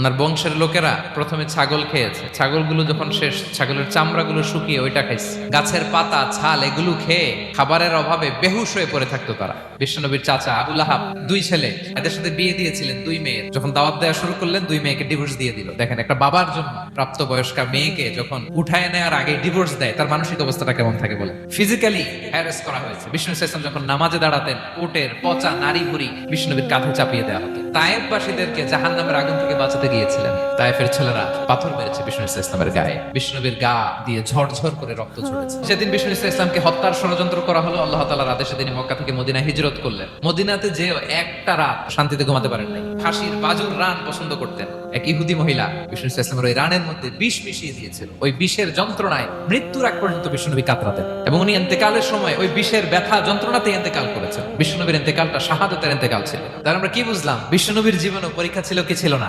ওনার বংশের লোকেরা প্রথমে ছাগল খেয়েছে, ছাগলগুলো যখন শেষ, ছাগলের চামড়াগুলো শুকিয়ে ওইটা খাইছে, গাছের পাতা ছাল এগুলো খেয়ে খাবারের অভাবে বেহুশ হয়ে পড়ে থাকতো তারা। বিশ্বনবীর চাচা আবু লাহাব দুই ছেলে, এদের সাথে বিয়ে দিয়েছিলেন দুই মেয়ের। যখন দাওয়াত দেওয়া শুরু করলেন, দুই মেয়েকে ডিভোর্স দিয়ে দিল। দেখেন, একটা বাবার জন্য প্রাপ্তবয়স্কা মেয়েকে যখন উঠায় নেওয়ার আগে ডিভোর্স দেয়, তার মানসিক অবস্থাটা কেমন থাকে বলে। ফিজিক্যালি হ্যারাস করা হয়েছে। বিষ্ণু ইসলাম যখন নামাজে দাঁড়াতেন, উটের পচা নারী ভুড়ি বিষ্ণুনবীর কাঁধে চাপিয়ে দেওয়া হতো। তায়েফবাসীদেরকে জাহান্নামের আগুন থেকে বাঁচাতে গিয়েছিলেন, তায়েফের ছেলেরা পাথর মেরেছে বিষ্ণু ইসলামের গায়ে। বিষ্ণুনবীর গা দিয়ে ঝরঝর করে রক্ত ঝরেছে। সেদিন বিষ্ণু ইসলামকে হত্যার ষড়যন্ত্র করা হলো। আল্লাহ তাআলার আদেশে তিনি মক্কা থেকে মদিনায় হিজরত করলেন। মদিনাতে যে একটা রাত শান্তিতে ঘুমাতে পারেন নাই। ফাঁসির বাজুর রান পছন্দ করতেন। এক ইহুদি মহিলা বিষ্ণু ইসলামের ওই রানের মধ্যে বিষ মিশিয়ে দিয়েছিল। ওই বিষের যন্ত্রণায় মৃত্যুর আগ পর্যন্ত বিষ্ণুনবী কাতরাতেন, এবং উনি ইন্তেকালের সময় ওই বিষের ব্যথা যন্ত্রণাতে ইন্তেকাল করেছেন। বিষ্ণুনবীর ইন্তেকালটা শাহাদাতের ইন্তেকাল ছিল। তার আমরা কি বুঝলাম? বিষ্ণুনবীর জীবনে পরীক্ষা ছিল কি ছিল না?